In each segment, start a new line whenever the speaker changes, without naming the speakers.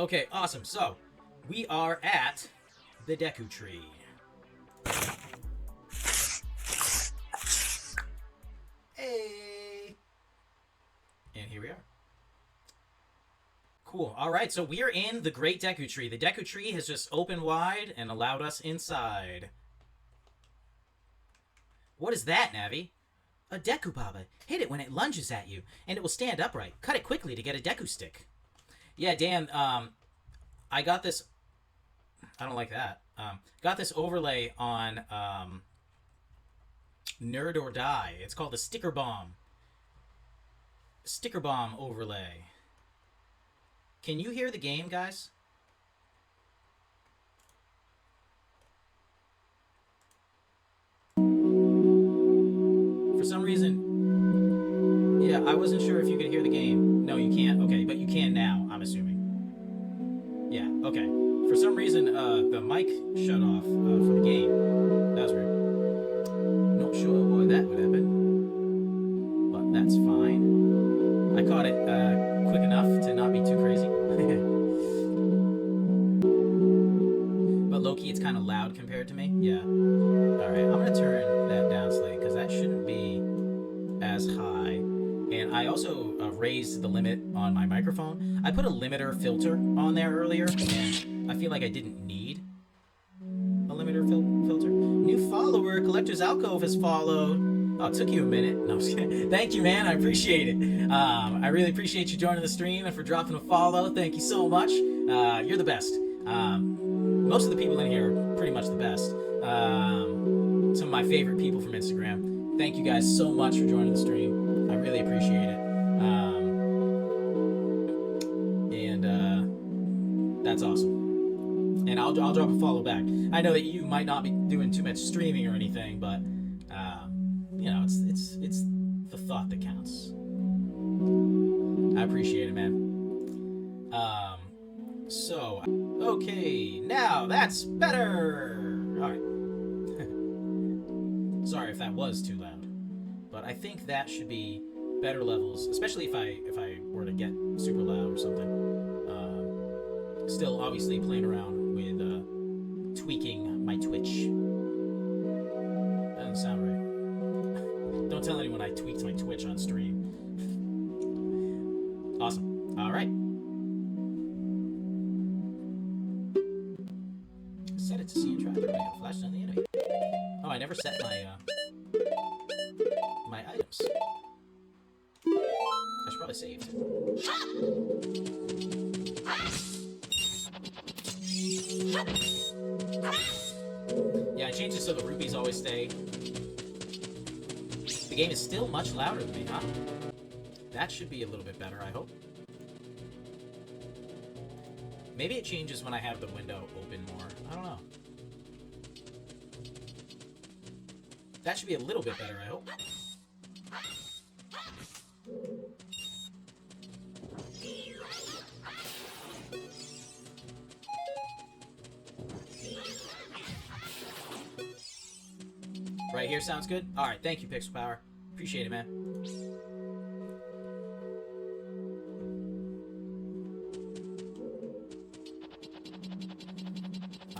Okay, awesome. So, we are at the Deku Tree. Hey! And here we are. Cool. All right, so we are in the Great Deku Tree. The Deku Tree has just opened wide and allowed us inside. What is that, Navi? A Deku Baba. Hit it when it lunges at you, and it will stand upright. Cut it quickly to get a Deku stick. Yeah, Dan, I got this... I don't like that. Got this overlay on Nerd or Die. It's called the Sticker Bomb. Sticker Bomb overlay. Can you hear the game, guys? For some reason... Yeah, I wasn't sure if you could hear the game. No, you can't? Okay, but you can now, I'm assuming. Yeah, okay. For some reason, the mic shut off for the game. That was weird. Not sure why that would happen. But that's fine. I caught it quick enough to not be too crazy. But low-key, it's kind of loud compared to me. Yeah. Alright, I'm going to turn that down slightly because that shouldn't be as high. And I also raised the limit on my microphone. I put a limiter filter on there earlier, and I feel like I didn't need a limiter filter. New follower, Collector's Alcove has followed. Oh, it took you a minute. No, I'm just kidding. Thank you, man. I appreciate it. I really appreciate you joining the stream and for dropping a follow. Thank you so much. You're the best. Most of the people in here are pretty much the best. Some of my favorite people from Instagram. Thank you guys so much for joining the stream. I really appreciate it. That's awesome. And I'll drop a follow back. I know that you might not be doing too much streaming or anything, but you know, it's the thought that counts. I appreciate it, man. So okay, now that's better. All right. Sorry if that was too loud, but I think that should be better levels, especially if I were to get super loud or something. Still, obviously, playing around with tweaking my Twitch. Doesn't sound right. Don't tell anyone I tweaked my Twitch on stream. Awesome. All right. Set it to see and try to flash on the enemy. Oh, I never set my my items. I should probably save. Yeah, I changed it so the rupees always stay. The game is still much louder than me, huh? That should be a little bit better, I hope. Maybe it changes when I have the window open more. I don't know. That should be a little bit better, I hope. Right here sounds good? Alright, thank you, Pixel Power. Appreciate it, man.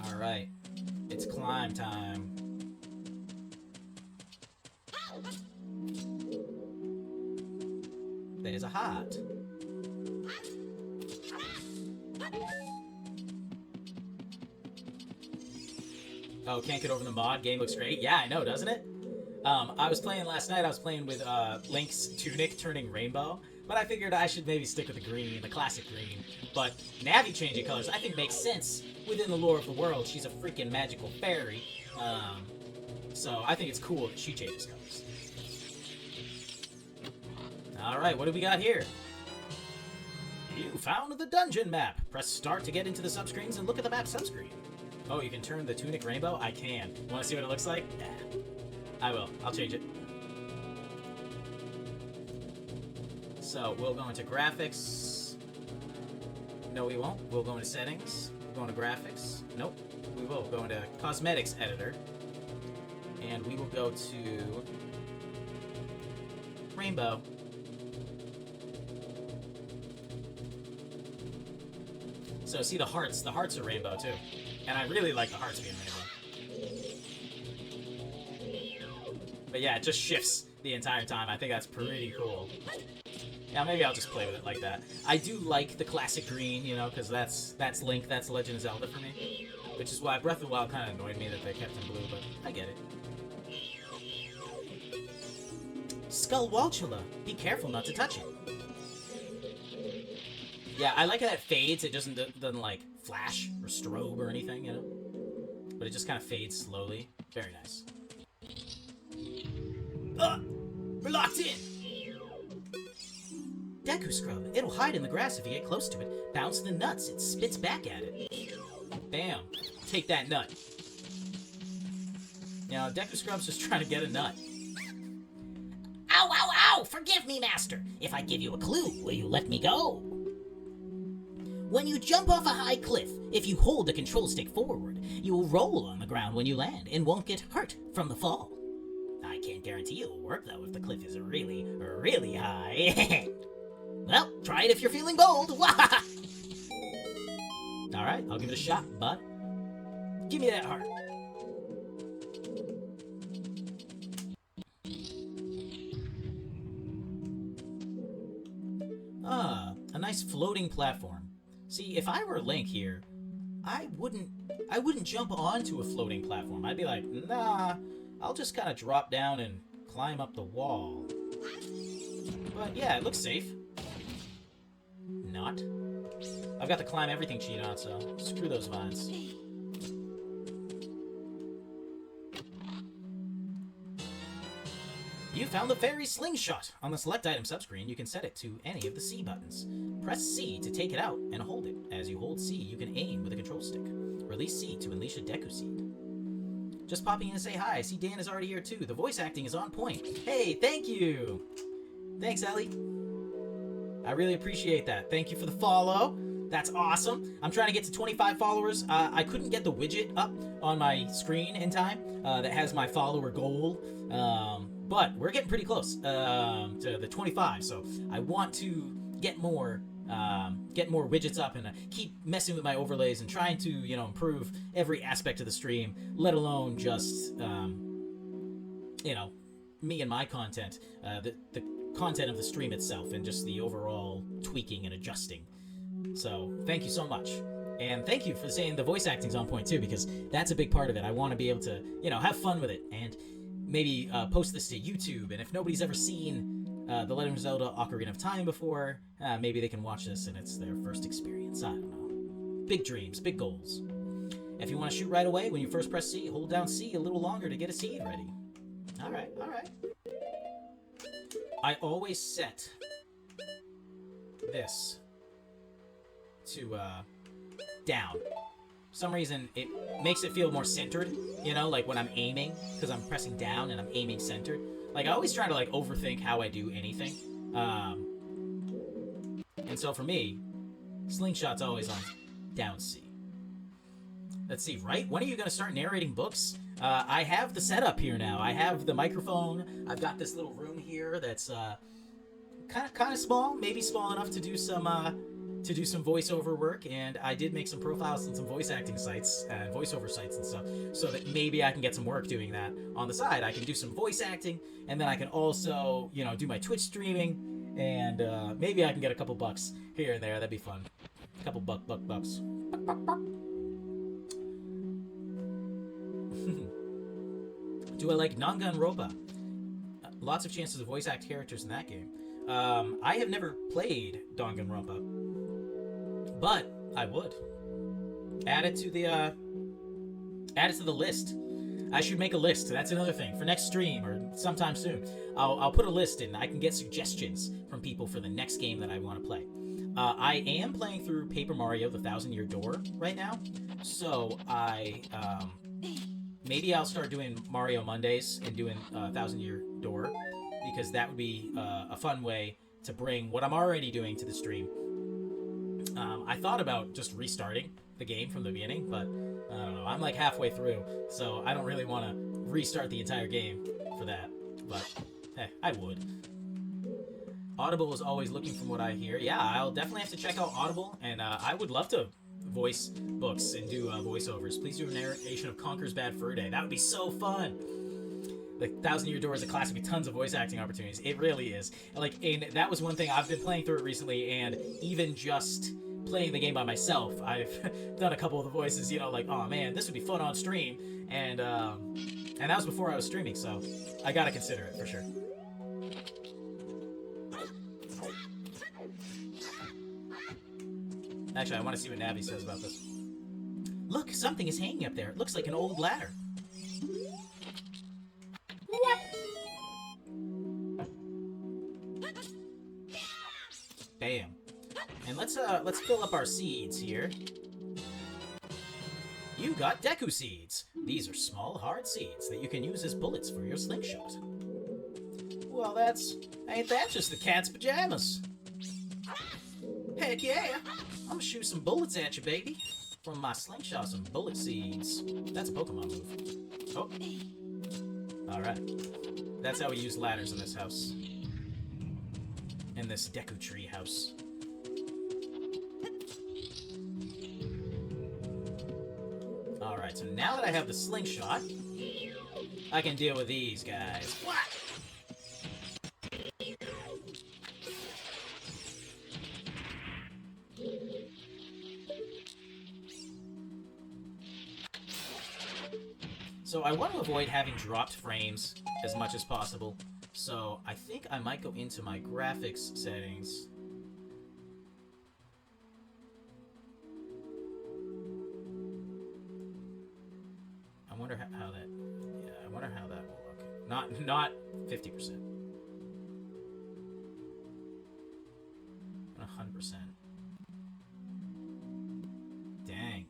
Alright. It's climb time. There's a heart. Oh, can't get over the mod. Game looks great. Yeah, I know, doesn't it? I was playing last night. I was playing with Link's tunic turning rainbow, but I figured I should maybe stick with the green, the classic green. But Navi changing colors, I think makes sense within the lore of the world. She's a freaking magical fairy, so I think it's cool that she changes colors. All right, what do we got here? You found the dungeon map. Press start to get into the subscreens and look at the map subscreen. Oh, you can turn the tunic rainbow? I can. Want to see what it looks like? Yeah. I will. I'll change it. So, we'll go into graphics. No, we won't. We'll go into settings. We'll go into graphics. Nope. We will go into cosmetics editor. And we will go to rainbow. So see the hearts are rainbow too. And I really like the hearts being rainbow. But yeah, it just shifts the entire time. I think that's pretty cool. Yeah, maybe I'll just play with it like that. I do like the classic green, you know, because that's Link, that's Legend of Zelda for me. Which is why Breath of the Wild kind of annoyed me that they kept in blue, but I get it. Skullwalchula, be careful not to touch it. Yeah, I like how it fades. It doesn't like flash or strobe or anything, you know. But it just kind of fades slowly. Very nice. We're locked in. Deku Scrub. It'll hide in the grass if you get close to it. Bounce the nuts. It spits back at it. Bam. Take that nut. Now, Deku Scrub's just trying to get a nut. Ow, ow, ow! Forgive me, Master. If I give you a clue, will you let me go? When you jump off a high cliff, if you hold the control stick forward, you will roll on the ground when you land and won't get hurt from the fall. I can't guarantee it'll work, though, if the cliff is really, really high. Well, try it if you're feeling bold. Alright, I'll give it a shot, bud. Give me that heart. A nice floating platform. See, if I were Link here, I wouldn't jump onto a floating platform. I'd be like, nah, I'll just kind of drop down and climb up the wall. But yeah, it looks safe. Not. I've got the climb everything cheat on, so screw those vines. You found the fairy slingshot! On the select item subscreen, you can set it to any of the C buttons. Press C to take it out and hold it. As you hold C, you can aim with a control stick. Release C to unleash a Deku Seed. Just popping in to say hi. I see Dan is already here too. The voice acting is on point. Hey, thank you! Thanks, Ellie. I really appreciate that. Thank you for the follow. That's awesome. I'm trying to get to 25 followers. I couldn't get the widget up on my screen in time that has my follower goal. But we're getting pretty close to the 25, so I want to get more widgets up and keep messing with my overlays and trying to, you know, improve every aspect of the stream, let alone just, you know, me and my content, the content of the stream itself, and just the overall tweaking and adjusting. So thank you so much. And thank you for saying the voice acting's on point too, because that's a big part of it. I want to be able to, you know, have fun with it and maybe post this to YouTube. And if nobody's ever seen The Legend of Zelda Ocarina of Time before, maybe they can watch this and it's their first experience. I don't know. Big dreams, big goals. If you want to shoot right away, when you first press C, hold down C a little longer to get a seed ready. Alright, alright. I always set this to down. For some reason, it makes it feel more centered, you know, like when I'm aiming, because I'm pressing down and I'm aiming centered. Like, I always try to, like, overthink how I do anything. And so for me, Slingshot's always on down C. Let's see, right? When are you going to start narrating books? I have the setup here now. I have the microphone. I've got this little room here that's kind of small, maybe small enough to do some voiceover work, and I did make some profiles on some voice acting sites and voiceover sites and stuff, so that maybe I can get some work doing that on the side. I can do some voice acting, and then I can also, you know, do my Twitch streaming, and maybe I can get a couple bucks here and there. That'd be fun. A couple bucks. Do I like Danganronpa? Lots of chances to voice act characters in that game. I have never played Danganronpa, but I would. Add it to the list. I should make a list. That's another thing for next stream or sometime soon. I'll put a list in. I can get suggestions from people for the next game that I want to play. I am playing through Paper Mario: The Thousand-Year Door right now, so maybe I'll start doing Mario Mondays and doing Thousand-Year Door, because that would be a fun way to bring what I'm already doing to the stream. I thought about just restarting the game from the beginning, but I don't know. I'm like halfway through, so I don't really want to restart the entire game for that. But hey, I would. Audible is always looking from what I hear. Yeah, I'll definitely have to check out Audible, and I would love to voice books and do voiceovers. Please do a narration of Conker's Bad Fur Day. That would be so fun. Like, Thousand Year Door is a classic with tons of voice acting opportunities. It really is. And that was one thing. I've been playing through it recently, and even just playing the game by myself, I've done a couple of the voices, like, oh man, this would be fun on stream. And that was before I was streaming, so I gotta consider it for sure. Actually, I want to see what Navi says about this. Look, something is hanging up there. It looks like an old ladder. What? Bam. And let's fill up our seeds here. You got Deku seeds. These are small, hard seeds that you can use as bullets for your slingshot. Well, ain't that just the cat's pajamas? Heck yeah! I'm gonna shoot some bullets at you, baby. From my slingshot, some bullet seeds. That's a Pokemon move. Oh. Alright. That's how we use ladders in this house. In this Deku Tree house. Alright, so now that I have the slingshot, I can deal with these guys. What? So I want to avoid having dropped frames as much as possible. So I think I might go into my graphics settings. I wonder how that. Yeah, I wonder how that will look. Not 50%. 100%. Dang.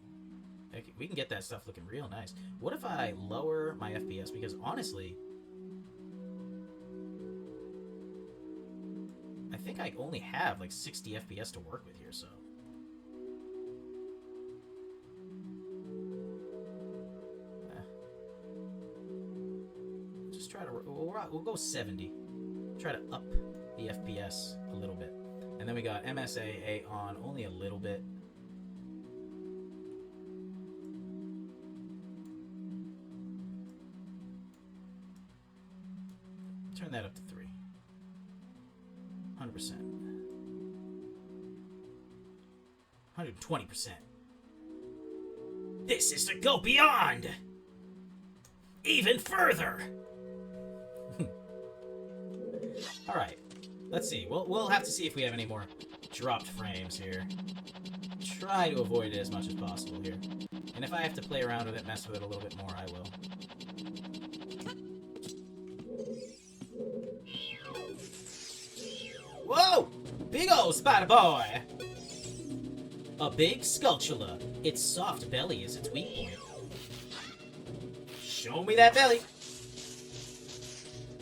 Okay, we can get that stuff looking real nice. What if I lower my FPS? Because honestly, I think I only have like 60 FPS to work with here, so. Just try to, we'll go 70. Try to up the FPS a little bit. And then we got MSAA on only a little bit. Turn that up to 3. 100%. 120%. This is to go beyond! Even further! Alright. Let's see. We'll have to see if we have any more dropped frames here. Try to avoid it as much as possible here. And if I have to play around with it, mess with it a little bit more, I will. Whoa! Big ol' spider boy! A big Skulltula. Its soft belly is its weak point. Show me that belly!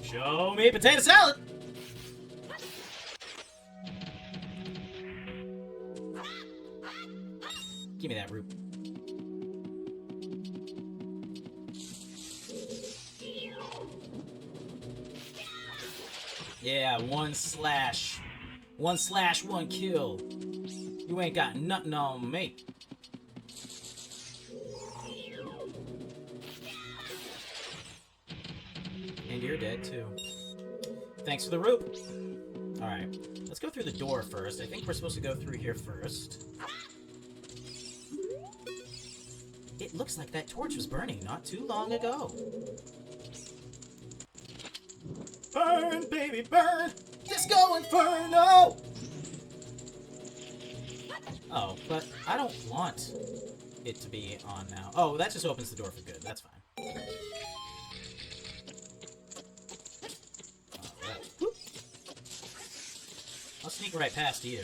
Show me potato salad! Give me that root. Yeah, one slash. One slash, one kill. You ain't got nothing on me. And you're dead too. Thanks for the root. Alright, let's go through the door first. I think we're supposed to go through here first. It looks like that torch was burning not too long ago. Burn, baby, burn! Disco Inferno! Oh, but I don't want it to be on now. Oh, that just opens the door for good. That's fine. Alright. I'll sneak right past you.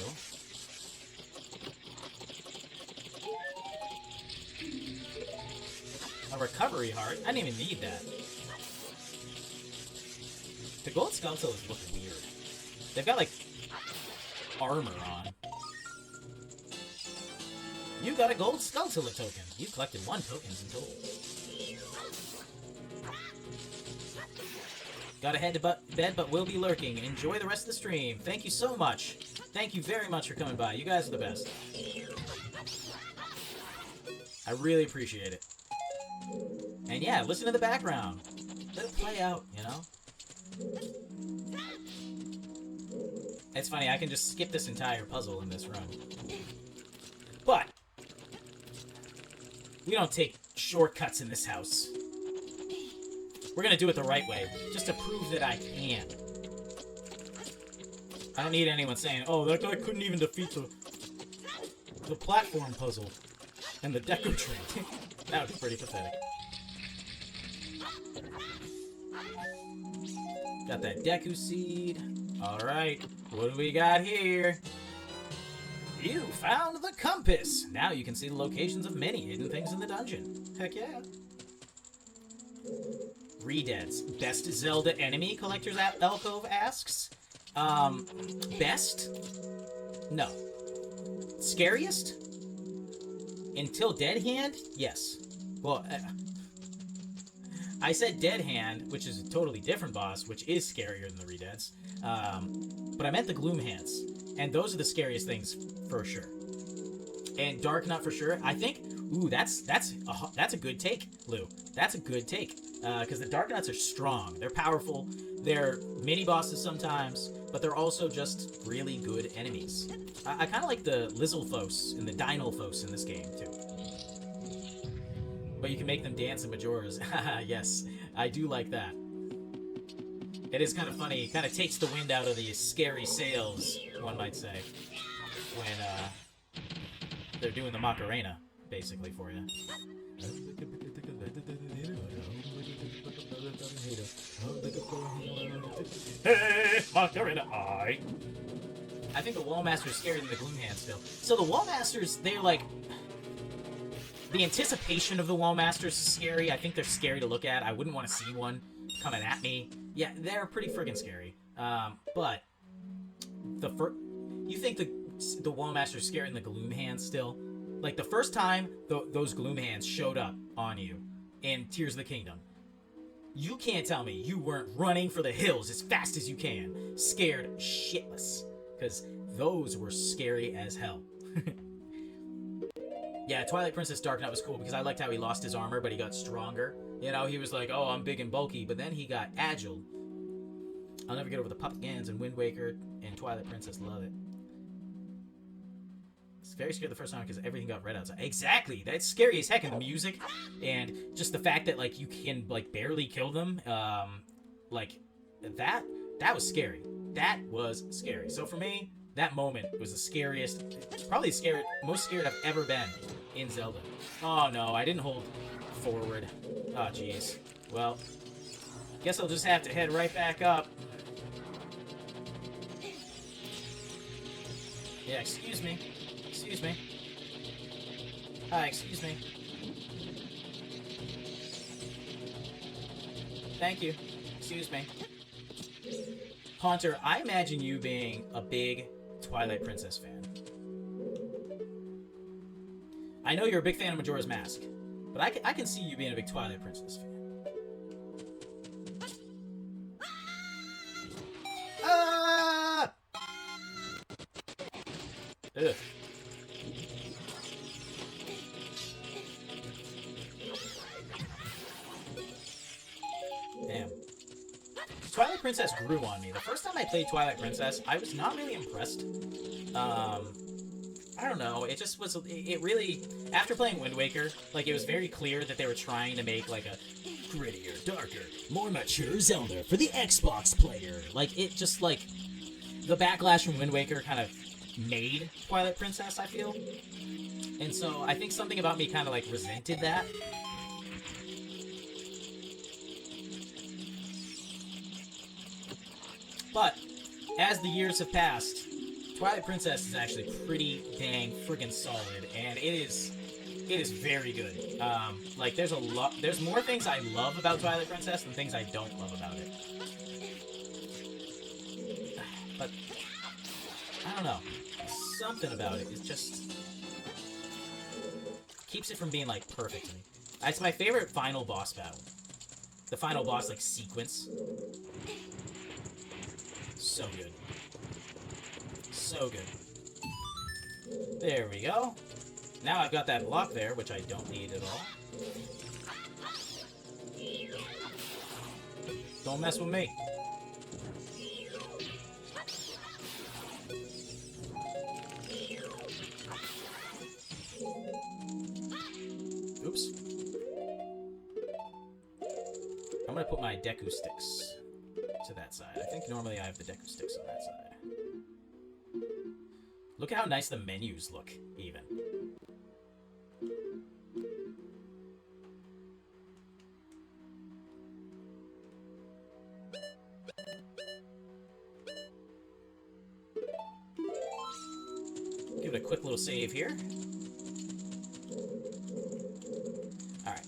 A recovery heart? I didn't even need that. The gold Skulltulas look weird. They've got, like, armor on. You got a gold Skulltula token. You collected 1 token in total. Gotta head to bed, but will be lurking. Enjoy the rest of the stream. Thank you so much. Thank you very much for coming by. You guys are the best. I really appreciate it. And yeah, listen to the background. Let it play out, you know? It's funny, I can just skip this entire puzzle in this run. But we don't take shortcuts in this house. We're gonna do it the right way, just to prove that I can. I don't need anyone saying, oh, that guy couldn't even defeat the platform puzzle and the Deku Tree. That would be pretty pathetic. Got that Deku Seed. Alright, what do we got here? You found the compass! Now you can see the locations of many hidden things in the dungeon. Heck yeah. Redeads. Best Zelda enemy? Collector's Alcove asks. Best? No. Scariest? Until Dead Hand? Yes. Well, I said Dead Hand, which is a totally different boss, which is scarier than the Redeads. But I meant the Gloom Hands. And those are the scariest things for sure. And Dark Nut for sure. I think, ooh, that's a good take, Lou. That's a good take. Because the Dark Nuts are strong. They're powerful. They're mini-bosses sometimes, but they're also just really good enemies. I kind of like the Lizalfos and the Dinalfos in this game, too. But you can make them dance in Majora's. Yes, I do like that. It is kind of funny. It kind of takes the wind out of these scary sails, one might say, when they're doing the Macarena, basically, for you. Hey, Macarena, I think the Wallmaster's scarier than the Gloom Hand still. So the Wallmasters, they're like... The anticipation of the Wallmasters is scary. I think they're scary to look at. I wouldn't want to see one coming at me. Yeah, they're pretty friggin' scary. But... You think the Wallmaster's scarier than the Gloom Hand still? Like, the first time those Gloom Hands showed up on you in Tears of the Kingdom, you can't tell me you weren't running for the hills as fast as you can, scared shitless, because those were scary as hell. Yeah, Twilight Princess Dark Knight was cool because I liked how he lost his armor, but he got stronger. You know, he was like, oh, I'm big and bulky, but then he got agile. I'll never get over the Puppet Gans and Wind Waker and Twilight Princess. Love it. It's very scary the first time because everything got red outside. Exactly! That's scary as heck in the music. And just the fact that, like, you can, like, barely kill them. Like, that was scary. That was scary. So for me, that moment was the scariest, probably the most scared I've ever been in Zelda. Oh no, I didn't hold forward. Oh jeez. Well, guess I'll just have to head right back up. Yeah, excuse me. Excuse me. Hi, excuse me. Thank you. Excuse me. Haunter, I imagine you being a big Twilight Princess fan. I know you're a big fan of Majora's Mask, but I can see you being a big Twilight Princess fan. Ah! Ugh. Damn. Twilight Princess grew on me. The first time I played Twilight Princess, I was not really impressed. I don't know. It just was... It really... After playing Wind Waker, like, it was very clear that they were trying to make, like, a grittier, darker, more mature Zelda for the Xbox player. Like, it just, like... The backlash from Wind Waker kind of made Twilight Princess, I feel. And so, I think something about me kind of, like, resented that. But, as the years have passed, Twilight Princess is actually pretty dang friggin' solid, and it is very good. Like, there's more things I love about Twilight Princess than things I don't love about it. But, I don't know. Something about it is just... keeps it from being, like, perfect to me. It's my favorite final boss battle. The final boss, like, sequence. So good. So good. There we go. Now I've got that block there, which I don't need at all. Don't mess with me. Oops. I'm gonna put my Deku sticks to that side. I think normally I have the Deku sticks on that side. Look at how nice the menus look, even. Give it a quick little save here. Alright.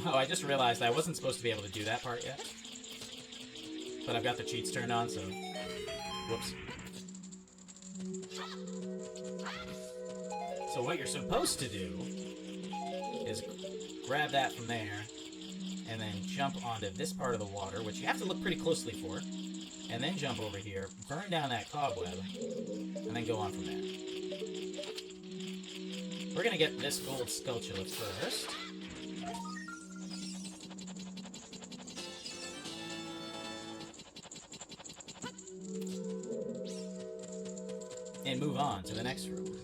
Oh, I just realized I wasn't supposed to be able to do that part yet. But I've got the cheats turned on, so... Whoops. So what you're supposed to do is grab that from there, and then jump onto this part of the water, which you have to look pretty closely for, and then jump over here, burn down that cobweb, and then go on from there. We're gonna get this gold Skulltula first. And move on to the next room.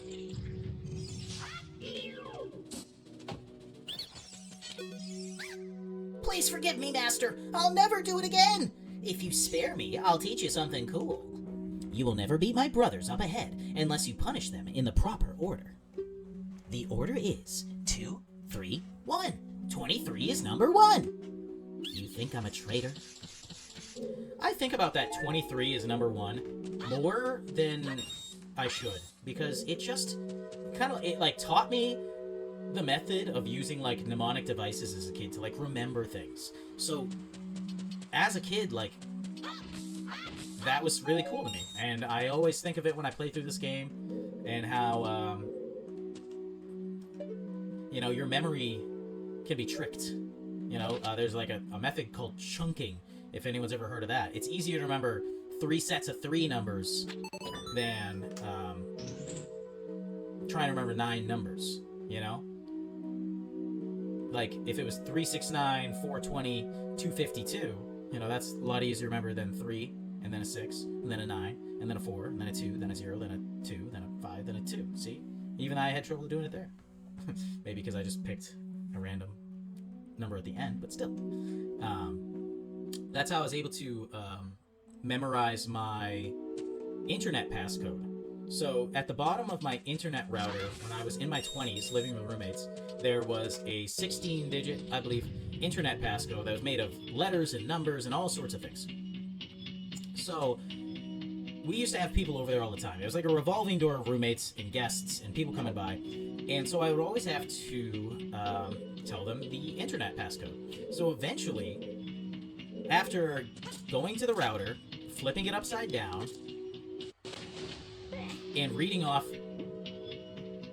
Please forgive me, Master. I'll never do it again. If you spare me, I'll teach you something cool. You will never beat my brothers up ahead unless you punish them in the proper order. The order is 2, 3, 1. 23 is number 1. You think I'm a traitor?
I think about that 23 is number 1 more than I should, because it just kind of, it like taught me the method of using like mnemonic devices as a kid to like remember things. So as a kid, like, that was really cool to me, and I always think of it when I play through this game, and how you know, your memory can be tricked. You know, there's like a method called chunking, if anyone's ever heard of that. It's easier to remember 3 sets of 3 numbers than trying to remember 9 numbers, you know? Like, if it was 369, 420, 252, you know, that's a lot easier to remember than 3, and then a 6, and then a 9, and then a 4, and then a 2, then a 0, then a 2, then a 5, then a 2. See? Even I had trouble doing it there. Maybe because I just picked a random number at the end, but still. That's how I was able to memorize my internet passcode. So at the bottom of my internet router, when I was in my 20s living with roommates, there was a 16-digit, I believe, internet passcode that was made of letters and numbers and all sorts of things. So we used to have people over there all the time. It was like a revolving door of roommates and guests and people coming by. And so I would always have to tell them the internet passcode. So eventually, after going to the router, flipping it upside down, and reading off,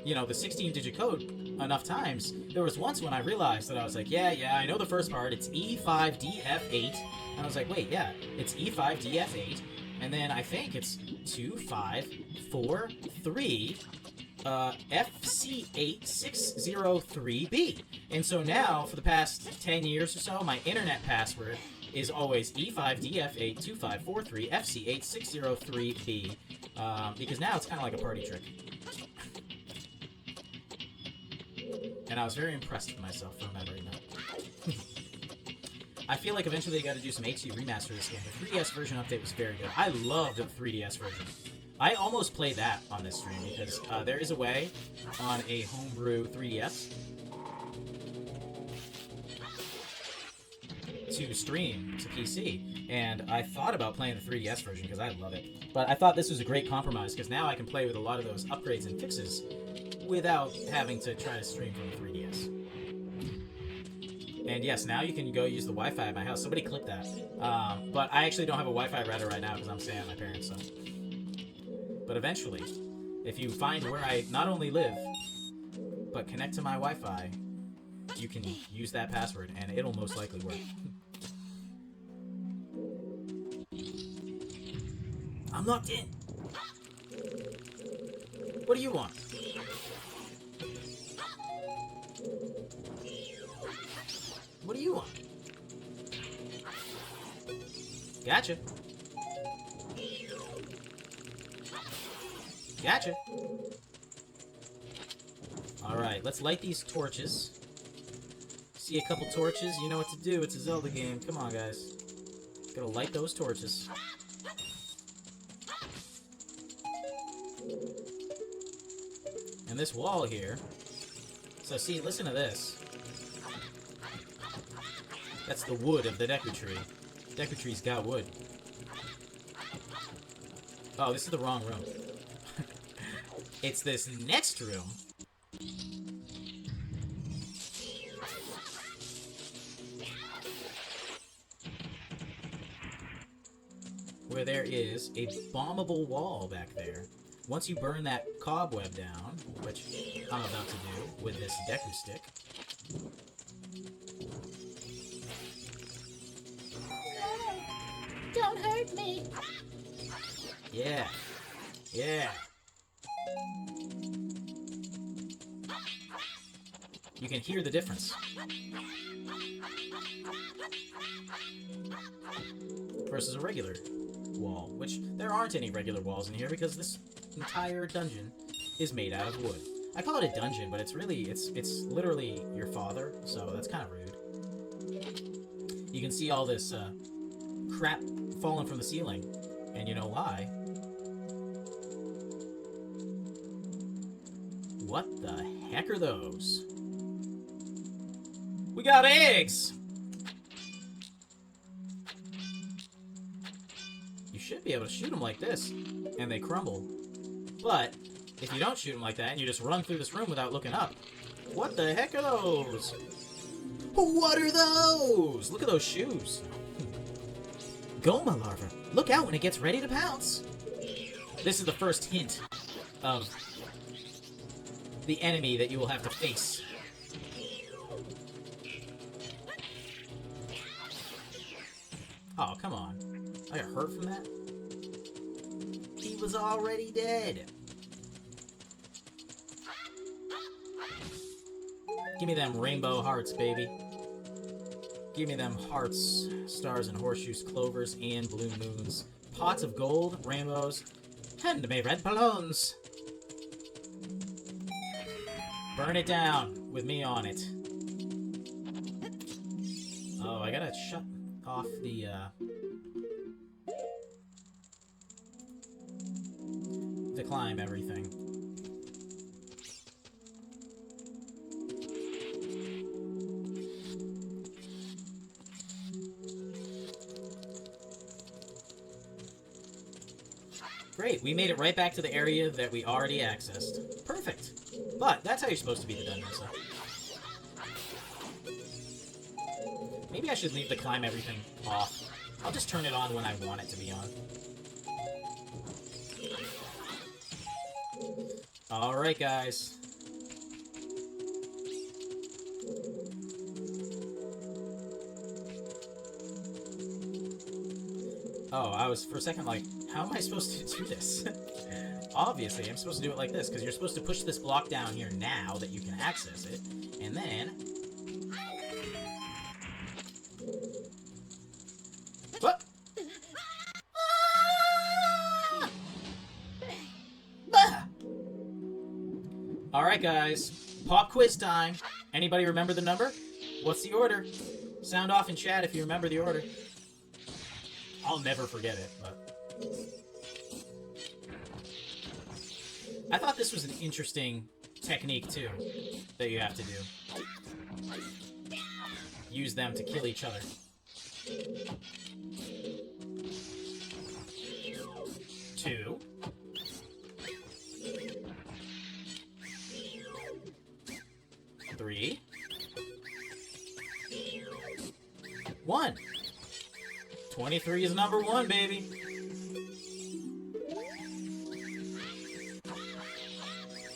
you know, the 16-digit code enough times, there was once when I realized that I was like, yeah, I know the first part, it's E5DF8, and I was like, wait, yeah, it's E5DF8, and then I think it's 2543 FC8603B. And so now, for the past 10 years or so, my internet password is always E5DF82543FC8603B. Because now it's kind of like a party trick. And I was very impressed with myself for remembering that. I feel like eventually they got to do some HD remaster of this game. The 3DS version update was very good. I loved the 3DS version. I almost played that on this stream because there is a way on a homebrew 3DS to stream to PC, and I thought about playing the 3DS version because I love it. But I thought this was a great compromise because now I can play with a lot of those upgrades and fixes without having to try to stream from the 3DS. And yes, now you can go use the Wi-Fi at my house. Somebody clip that. But I actually don't have a Wi-Fi router right now because I'm staying at my parents', so. But eventually, if you find where I not only live, but connect to my Wi-Fi, you can use that password, and it'll most likely work. I'm locked in. What do you want? What do you want? Gotcha. Gotcha. Alright, let's light these torches. See a couple torches, you know what to do. It's a Zelda game. Come on, guys. Gotta light those torches. And this wall here. So see, listen to this. That's the wood of the Deku Tree. Deku Tree's got wood. Oh, this is the wrong room. It's this next room. Where there is a bombable wall back there. Once you burn that cobweb down, which I'm about to do with this Deku stick.
Don't hurt me.
Yeah. Yeah. You can hear the difference. Versus a regular wall, which there aren't any regular walls in here because this entire dungeon is made out of wood. I call it a dungeon, but it's literally your father, so that's kind of rude. You can see all this crap falling from the ceiling, and you know why. What the heck are those? We got eggs! You should be able to shoot them like this, and they crumble. But, if you don't shoot them like that, and you just run through this room without looking up, what the heck are those? What are those? Look at those shoes. Goma larva. Look out when it gets ready to pounce. This is the first hint of the enemy that you will have to face. Oh, come on. I got hurt from that? He was already dead. Give me them rainbow hearts, baby. Give me them hearts, stars and horseshoes, clovers, and blue moons. Pots of gold, rainbows, and me red balloons. Burn it down with me on it. Oh, I gotta shut off the, to climb everything. Great, we made it right back to the area that we already accessed. Perfect. But that's how you're supposed to beat the dungeon, so. Maybe I should leave the climb everything off. I'll just turn it on when I want it to be on. Alright, guys. Oh, I was for a second like, how am I supposed to do this? Obviously, I'm supposed to do it like this, because you're supposed to push this block down here now that you can access it, and then... What? Ah! Alright, guys. Pop quiz time. Anybody remember the number? What's the order? Sound off in chat if you remember the order. I'll never forget it, but... I thought this was an interesting technique, too, that you have to do. Use them to kill each other. 2. 3. 1. 23 is number 1, baby.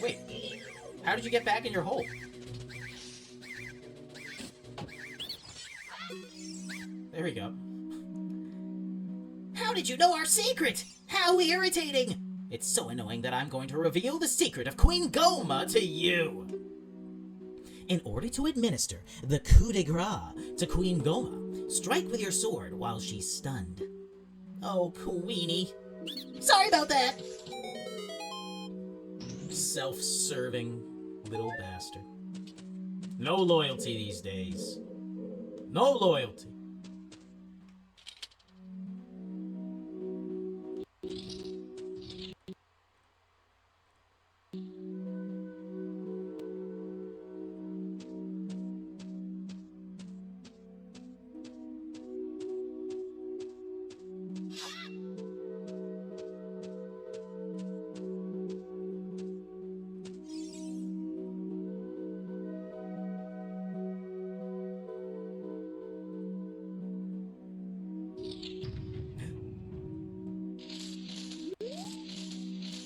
Wait, how did you get back in your hole? There we go.
How did you know our secret? How irritating! It's so annoying that I'm going to reveal the secret of Queen Goma to you! In order to administer the coup de grace to Queen Goma, strike with your sword while she's stunned. Oh, Queenie. Sorry about that!
Self-serving little bastard. No loyalty these days. No loyalty.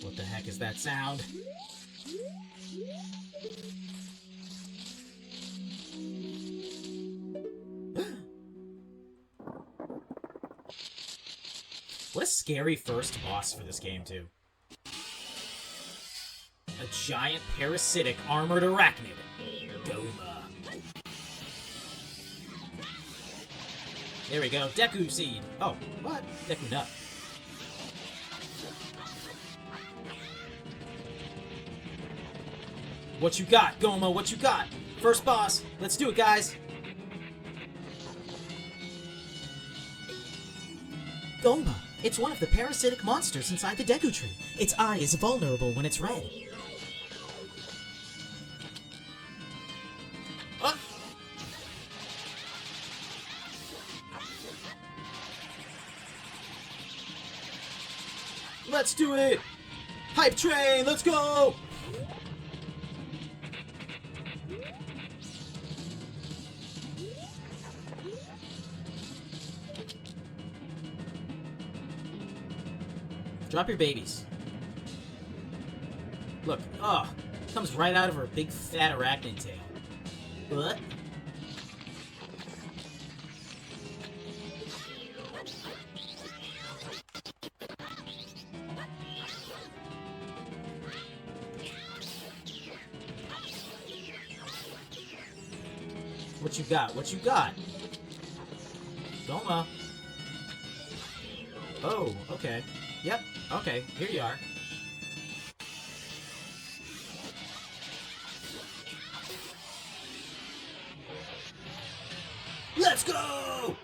What the heck is that sound? What a scary first boss for this game, too. A giant parasitic armored arachnid. Goma. There we go. Deku Seed. Oh, what? Deku Nut. What you got, Goma? What you got? First boss. Let's do it, guys.
Goma. It's one of the parasitic monsters inside the Deku Tree. Its eye is vulnerable when it's red.
Oh. Let's do it! Hype train, let's go! Drop your babies. Look, comes right out of her big fat arachnid tail. What? What you got? What you got? Goma. Oh, okay. Yep, okay, here you are. Let's go!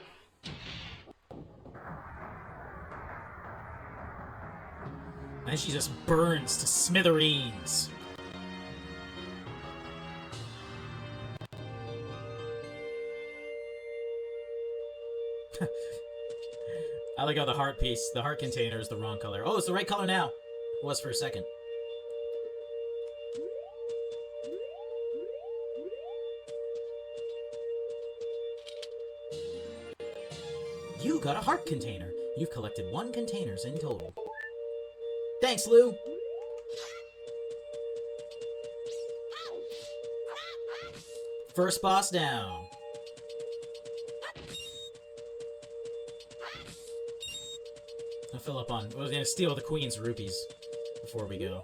And she just burns to smithereens. I like how the heart piece, the heart container is the wrong color. Oh, it's the right color now. It was for a second. You got a heart container. You've collected 1 containers in total. Thanks, Lou. First boss down. I'll fill up on... I was gonna steal the Queen's rupees before we go.